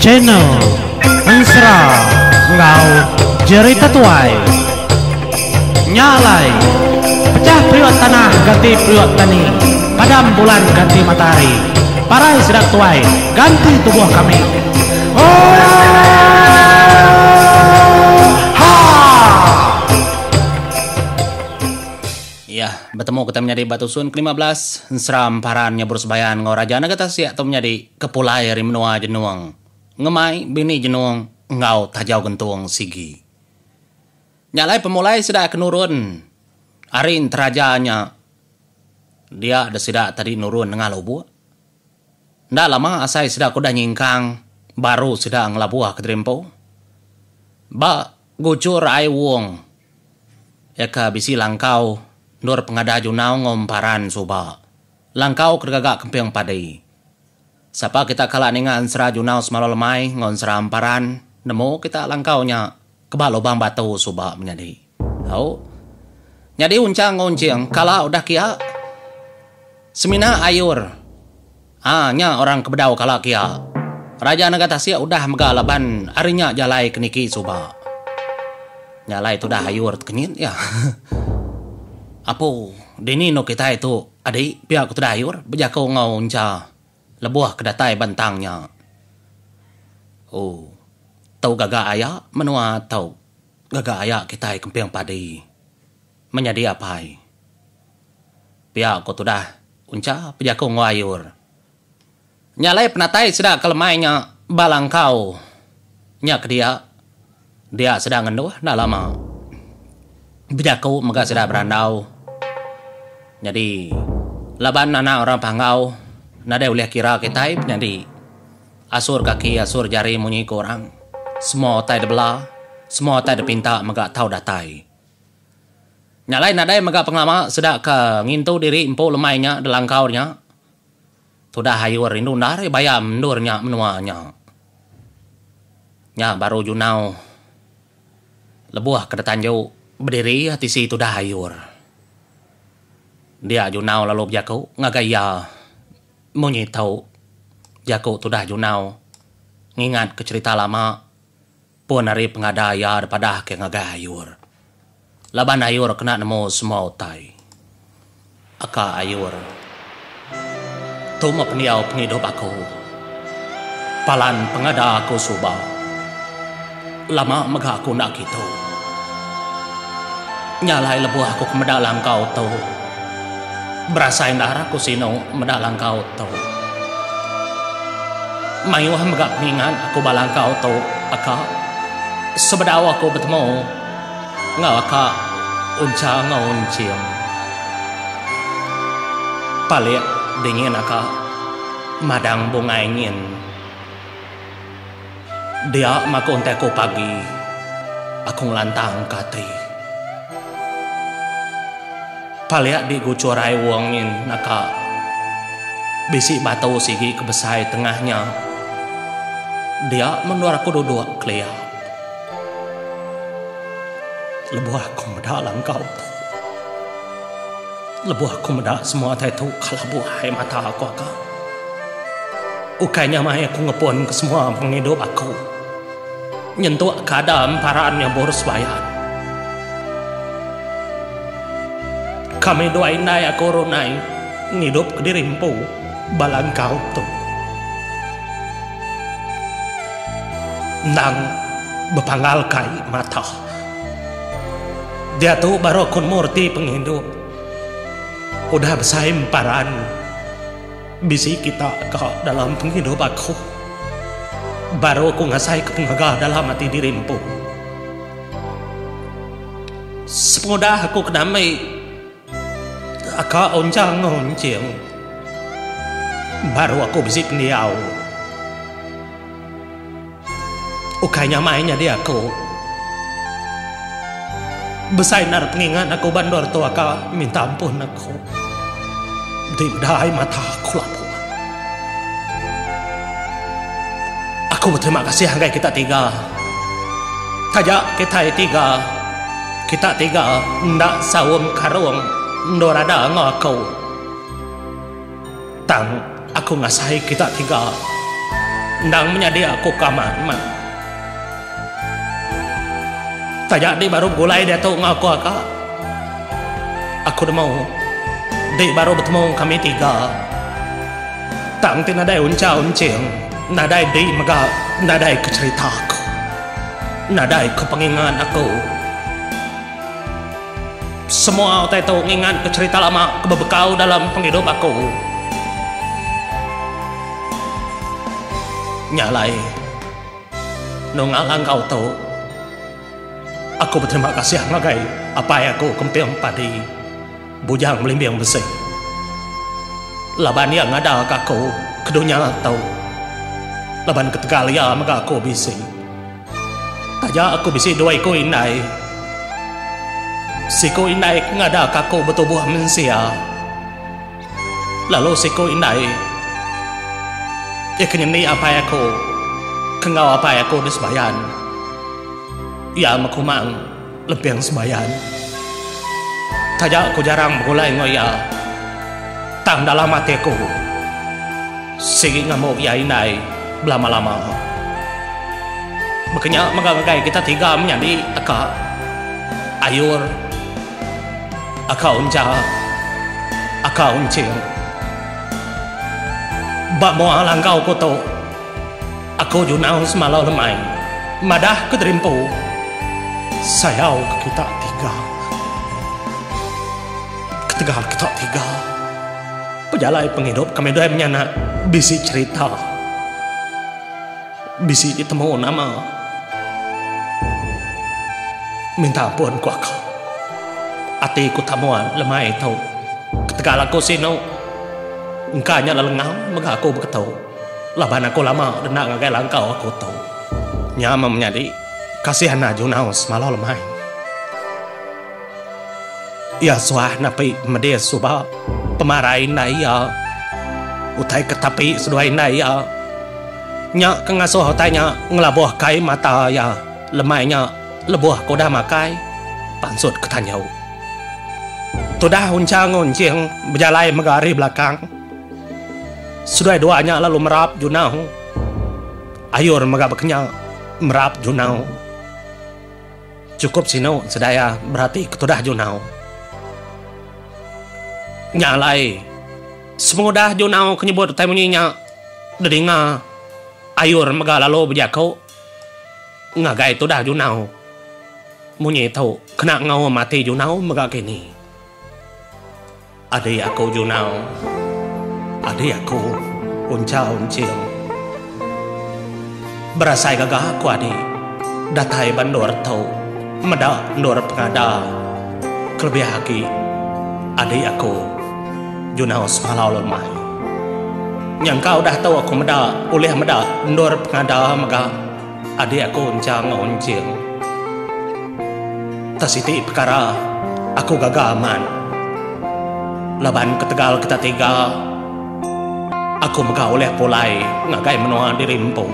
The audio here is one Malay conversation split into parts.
channel Ensra ngau jerita tuai nyalai pecah priot tanah ganti priot tani padam bulan ganti matahari parai sedang tuai ganti tubuh kami Ya, bertemu kita menjadi Batusun ke-15 Seram paran nyebur sebayan ngoraja nagata siak tu menjadi kepulai ri menua jenuang ngemai bini jenuang ngau tajau gentuang sigi nyalai pemulai sudah kenurun arin terajanya dia ada sidak tadi nurun dengan lobu ndak lama asai sidak kuda nyingkang baru sidak ngelabuah ke drempo ba gucur ai wong eka bisi langkau nur pengada junau ngomparan suba langkau kergagak kempeng padai sapa kita kala ningan sera junau semalo lemai ngon sera amparan nemu kita langkaunya kebal lubang batu suba menjadi hau nyadi uncang ngonceng kala udah kia semina ayur nya orang kebedau kala kia raja negata sia udah megalaban arinya jalai keniki suba nyalai itu dah ayur kenyit ya Apo, dini no kita itu adik pihak ku terdayur berjakau ngau unca lebuah kedatai bantangnya. Oh, tau gaga ayak menua tau gaga ayak kita kempeng padi menjadi apai. Pihak ku dah unca berjakau ngau ayur. Nyalai penatai sedang kelemainya balang kau nyak dia sedang ngenduh dah lama. Berjakau mega sedang berandau. Jadi laban anak orang pangau nada boleh kira kita jadi asur kaki asur jari munyi korang semua tai debelah semua tai depinta mega tahu datai nyalai nada mega penglama sedak ke ngintu diri empu lemainya delangkaunya sudah hayur rindu nari bayam nurnya menuanya nya baru junau lebuah ke tanjau berdiri hati si tu dah hayur dia junau lalu jakau ngagaya munyi tahu jakau tu dah junau ngingat ke cerita lama pun hari pengadaya daripada ke ngagayur laban ayur kena nemu semua utai aka ayur tu ma peniau penghidup aku palan pengada aku subah lama mega aku nak gitu nyalai lebuh aku ke medalang kau tu berasain darah ku sino medalang kau tu mayuh megak ningan aku balang kau tu aka sebedaw aku bertemu ngau aka unca ngau unciam palik dingin aka madang bunga ingin dia maku unteku pagi aku ngelantang katri paliak di gucurai wongin naka bisi batu sigi kebesai tengahnya dia menurut aku duduk kelia lebuh aku medalang kau lebuh aku medak semua itu kalau buai mata aku aka ukainya mah aku ngepon ke semua penghidup aku nyentuh keadaan parannya boros bayar kami doain daya koronai ngidup ke dirimpu balang kau tu nang bepanggal kai mata dia tu baru kun murti penghidup udah besaim paran bisi kita ke dalam penghidup aku baru aku ngasai ke pengaga dalam hati dirimpu semudah aku kenamai aka oncang ngonceng baru aku bisi pendiau ukainya mainnya dia aku besai nar pengingat aku bandor tu aka minta ampun aku didai mata aku lapu aku berterima kasih hanggai kita tiga tajak kita tiga ndak sawum karung Ndorada ngakau tang aku ngasai kita tiga Nang menjadi aku kaman man. Tajak di baru gulai dia tu ngaku akak. Aku dah mau. Di baru bertemu kami tiga. Tang ti nadai unca uncing. Nadai di maga. Nadai ke cerita aku. Nadai ke pengingat aku. Semua otak itu ingat ke cerita lama. Kebebekau dalam penghidup aku. Nyalai nungalang kau tahu aku berterima kasih ngagai apa yang aku kempiang padi bujang melimbiang besi laban yang ada aku kedunya tahu laban ketegal ya maka aku bisi taja aku bisi dua iku inai siku inai ngada aku bertubuh mensia lalu siku inai ya kenyani apa ya aku kengau apa ya aku disbayan ya makumang lebih yang sembayan tajak aku jarang mulai ngoya tang dalam hati aku sigi ngamuk ya inai lama-lama makanya magagai kita tiga menjadi aka ayur aka unja aka uncing Bak mo alang kau koto aku junau semalau lemai madah keterimpu sayau kita tiga ketegal kita tiga pejalai penghidup kami dua menyana bisi cerita bisi ditemu nama minta ampun ku aku atiku tamuan lemai tau ketegal aku sino engkanya lelengau maka aku berketahu laban aku lama dan nak ngagai langkau aku tahu nyama menjadi kasihan najunau semalau lemai ya suah napi media subah pemarahin na iya utai ketapi seduai na iya nyak kengasuh hotanya ngelabuh kai mata ya lemainya lebuh koda makai pansut ketanyau tudah uncang uncing berjalai megari belakang sudah doanya lalu merap junau ayur megabeknya merap junau cukup sino sedaya berarti ketudah junau nyalai semudah junau kenyebut temuninya dedinga ayur mega lalu berjakau ngagai tudah junau munyi tahu kena ngau mati junau mega kini adik aku junau adik aku unca uncing berasai gagah aku adik datai bandor tau meda ndor pengada kelebih haki adik aku junau semalau lemah yang kau dah tahu aku meda oleh meda ndor pengada mega adik aku unca uncing tasiti perkara aku gagah aman laban ketegal kita tiga aku mega oleh pulai ngagai menua dirimpu.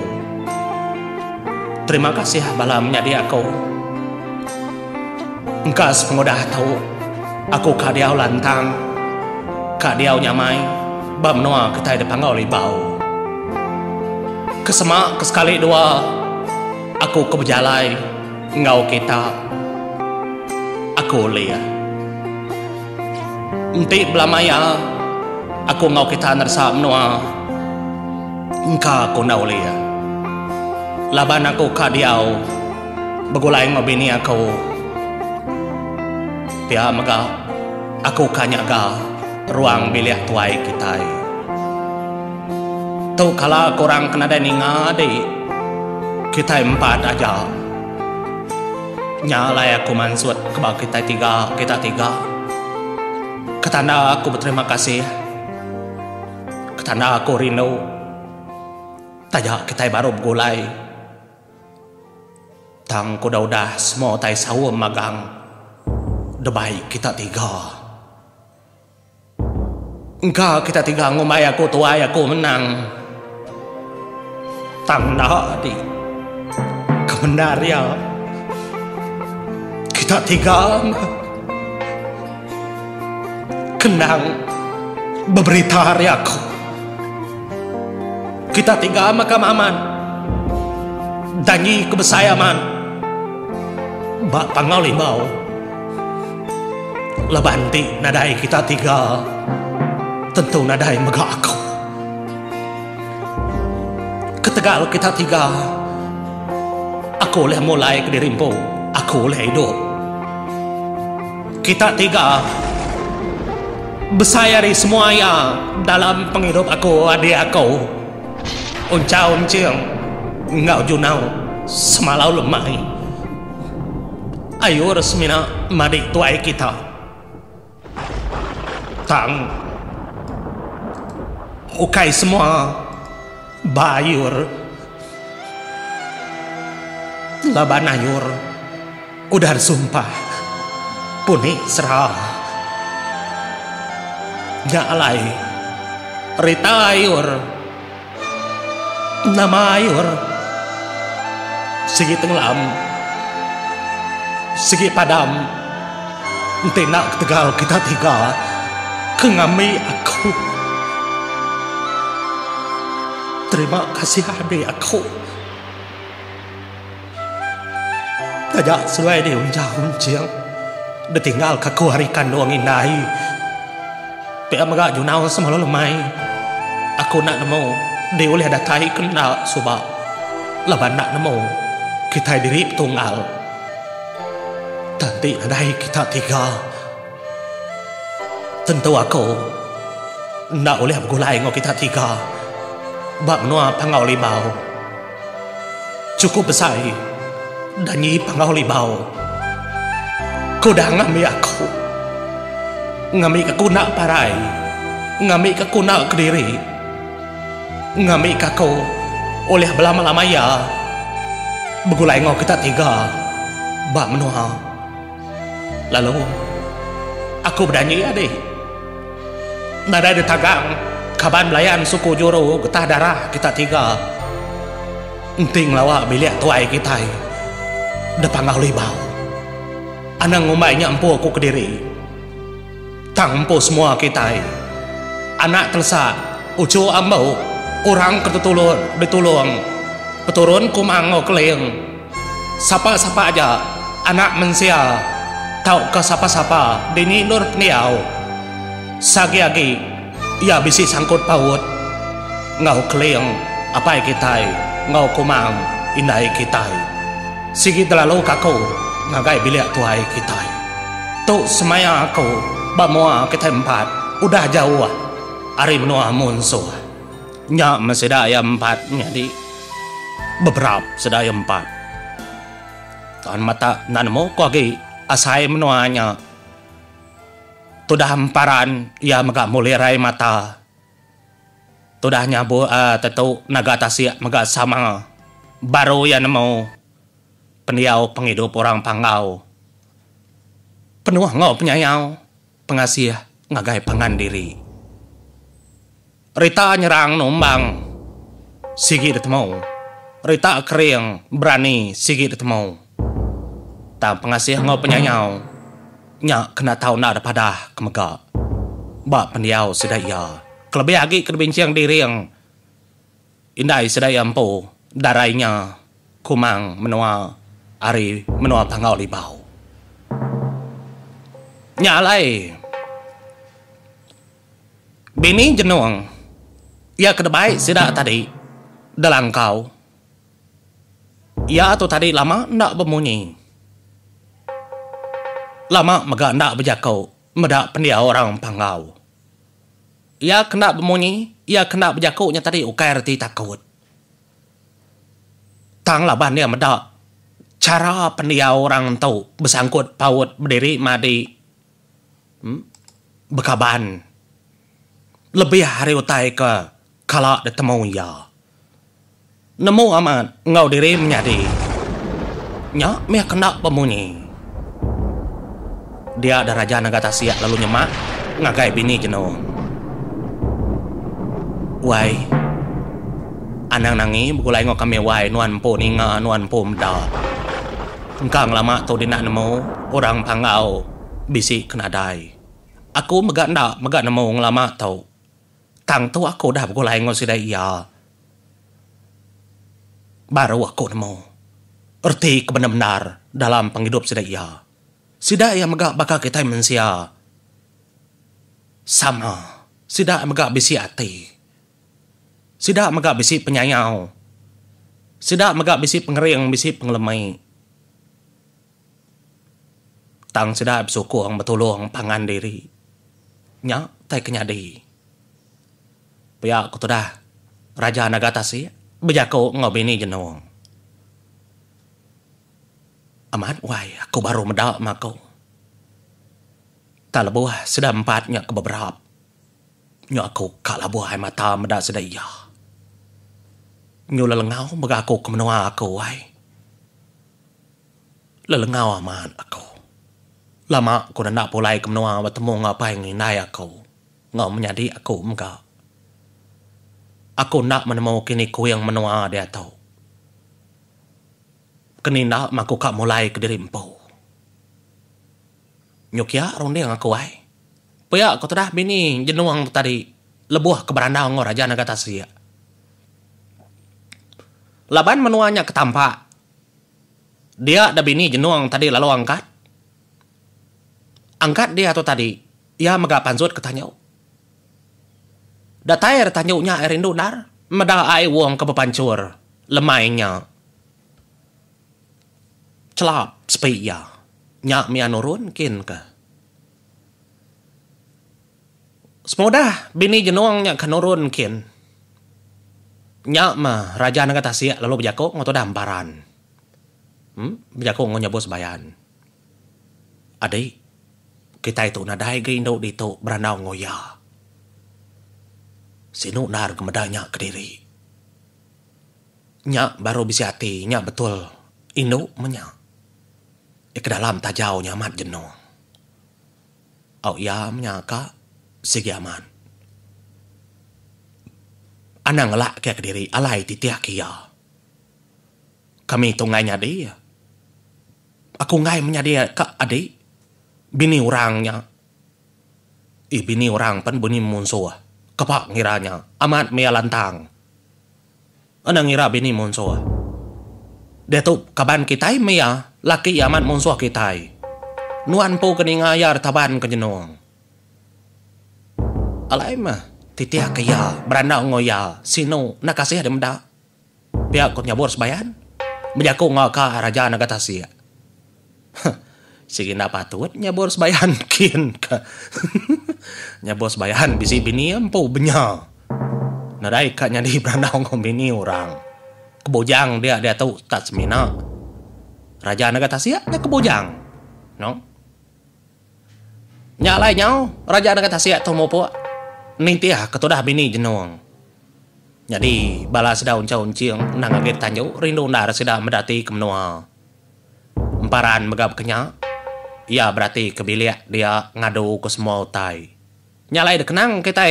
Terima kasih bala menjadi aku. Engkas pengodah tahu aku kadiau lantang kadiau nyamai ba menua kita depan oleh bau. Kesemak kesekali dua aku kebejalai ngau kita aku lihat. Enti belamaya aku ngau kita nersa menua engka aku nau lia laban aku kadiau begulai ngobini aku pia mega aku kanyaga ruang bilik tuai kita tu kala kurang kena deninga di kita empat aja nyalai aku mansut kebak kita tiga ketanda aku berterima kasih ketanda aku rindu tajak kita baru begulai tang kuda udah semua tai sawu magang debai kita tiga engkau kita tiga ngumai aku tuai aku menang tang dah di kebenaria kita tiga kendang berberita hari aku Kita tiga makam aman. Danyi kebesayaman. Bak pangau limau. Lebanti nadai kita tiga. Tentu nadai mega aku. Ketegal kita tiga. Aku boleh mulai ke dirimpu. Aku boleh hidup. Kita tiga besayari semuanya dalam penghidup aku, adik aku. Uncau unciang ngau junau semalau lemai. Ayo resmina madik tuai kita. Tang ukai semua bayur laban ayur udar sumpah puni serah nyalai rita ayur nama ayur segi tenggelam segi padam tenak tegal kita tiga kengami aku. Terima kasih adik aku. Tajak sesuai di unjang ditinggal kaku harikan doang indai. Pia maga junau semalam lemai. Aku nak nemu dia oleh datai kena subak. Laban nak nemu kita diri tunggal. Tanti nadai kita tiga. Tentu aku nak oleh bergulai ngau kita tiga. Bak menua pangau libau cukup besar. Danyi pangau libau. Kau dah ngami aku. Ngami aku nak parai. Ngami aku nak kediri. Ngami aku oleh belama-lama ya. Bergulai ngau kita tiga. Bak menua. Lalu aku berdanyi adik. Nada di tagang. Kaban belayan suku juru getah darah kita tiga. Enting lawak bilik tuai kita. Depan ngau libau. Anang ngumainya empu aku kediri. Tang empu semua kita. Anak telsa. Ucu ambau. Orang ketutulun. Ditulung. Peturun kumang ngau keleng. Sapa-sapa aja. Anak mensia. Tau ke sapa-sapa. Dini nur peniau. Sagi-agi. Ya bisi sangkut paut. Ngau keleng apai kita. Ngau kumang indai kita. Sigi terlalu kaku ngagai bilik tuai kita. Tu semaya aku bamua ke tempat. Udah jauh. Ari menua munsuh. Nya mesedaya empat. Jadi beberapa sedaya empat. Tuan mata nanmu kuagi asai menuanya. Tudah hamparan ia megak mulirai mata. Tudah nyabu tentu naga tasik megak sama. Baru ya nemu peniau penghidup orang pangau. Penuh ngau penyayau. Pengasih ngagai pangan diri. Rita nyerang numbang. Sigi ditemu. Rita kering berani sigi ditemu. Tak pengasih ngau penyayau. Nya kena tahu nak pada kemega. Bak pendiau sedaya. Kelebih lagi kebincang diri yang indai sedaya empu. Darainya kumang menua ari menua pangau libau. Nyalai. Bini jenuang. Ya kedebai sidak tadi. Dalam kau. Ya tu tadi lama nak bemunyi. Lama mega nak berjakau. Medak pendiau orang pangau. Ia kena bemunyi. Ia kena berjakau nya tadi ukai reti takut. Tang laban dia medak. Cara pendiau orang tahu. Bersangkut paut berdiri madi. Bekaban. Lebih hari utai ke. Kalau ditemu ya. Nemu amat. Ngau diri menyadi. Nya meh kena bemunyi. Dia ada raja naga tasiak lalu nyemak ngagai bini jenuh. Wai anang nangi begulai ngok kami wai nuan po ninga nuan po mda. Engkang lama tu dinak nemu orang pangau bisi kenadai. Aku megak ndak megak nemu ngelama tau. Tang tu aku dah begulai ngok sidai iya. baru aku nemu erti kebenar-benar dalam penghidup sidaya. Sidaya megak bakal kita manusia sama. Sidaya megak bisi hati. Sidaya megak bisi penyayang. Sidaya megak bisi pengering, bisi penglemai. Tang sidaya bersyukur bertolong pangan diri. Nya tai kenyadi. Paya aku tu dah Raja Nagatasi berjako ngobini jenong. Amat wai aku baru medak mako. Tak lebuh sudah empatnya ke beberapa. Nyo aku kak lebuh hai mata medak sedaya. Nyo lelengau mega aku ke menua aku wai. Lelengau amat aku. Lama aku nak pulai ke menua bertemu ngapai nginai aku. Ngau menjadi aku mega. Aku nak menemu kini ku yang menua dia tahu. Kini nak maku kak mulai ke diri empu. Nyukia ronde yang aku ai. Paya aku telah bini jenuang tadi lebuh ke beranda ngor Raja Nagatasi. Laban menuanya ketampak. Dia ada bini jenuang tadi lalu angkat. Angkat dia atau tadi. Ia megak pansut ketanyau. Datai tanyunya erindu nar. Meda ai wong ke pepancur. Lemainya. Celap sepi ya. Nyak mia nurun kin ke. Semoga bini jenuang nyak kanurun kin. Nyak mah Raja Nagatasi lalu berjako ngoto damparan. Berjako ngonyabos bayan. Adik. Kita itu nadai ke Indo dito beranau ngoya. Sinu nar kemedanya ke diri. Nyak baru bisa hati, nyak betul. Indo menyak. Ke dalam tajau nyamat jenuh. Au ya menyaka segi aman. Anang ngelak ke diri alai titiak kia. Kami tungainya dia. Aku ngai menyadia ke adik. Bini orangnya. Bini orang pan bini munsuh. Kepak ngiranya. Amat mea lantang. Anang ngira bini munsuh. Dia tu kaban kitai mea. Laki amat munsuh kitai. Nuan po kening ayar taban ke jenuang. Alai mah. Titiak kaya. Beranda ngoya. Sino nakasih ada menda. Pihak kot nyabur sebayan. Menjaku ngaka Raja Nagatasi. Sige na patut nyabor sebayan kin ka. Nyabor sebayan bisi bini empo benya. Nadai ka nya di berandau ngom bini orang. Kebojang dia tahu tak semina. Raja Nagatasi nya kebojang. No. Nya lai nyau Raja Nagatasi to mopo. Nintia ketodah bini jenuang. Jadi bala sedaun caun ciang nang agir tanjau rindu ndar sida medati kemenua. Emparan megap kenya. Ya berarti kebiliak dia ngadu ke semua utai. Nyalai dekenang kita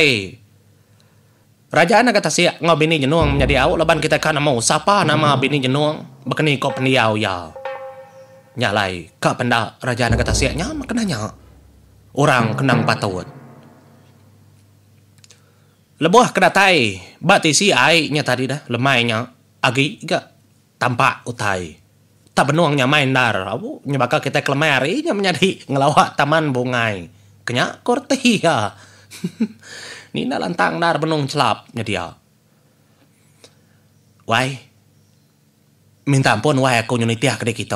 Raja Nagatasi ngobini jenuang menjadi au leban kita kan mau sapa nama bini jenuang bekeni kok pendiau ya. Nyalai ka penda Raja Nagatasi nya makenanya. Orang kenang patut. Lebuh kedatai bati si ai nya tadi dah lemainya agi ga tampak utai. Tak benuangnya main dar. Abu nyebaka kita kelemari nya menjadi ngelawak taman bungai. Kenya korti ya. Nina lantang dar benung celap nya dia. Wai. Minta ampun wai aku nyunitiah ke kita.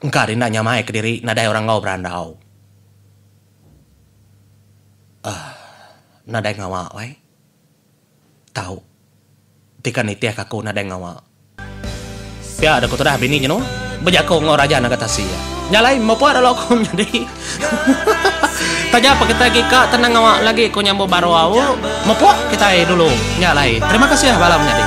Engkau rinda nyamai ke diri nadai orang ngau berandau. Nadai ngawa wai. Tahu. Tika nitiah kaku nadai ngawa. Ya ada kutu dah bini jenuh. Berjako ngau Raja Nagatasi ya. Nyalai mau ada lo aku jadi. Taja apa kita gika tenang ngawak lagi ku nyambo baru au. Mau kita dulu. Nyalai. Terima kasih ya balam jadi.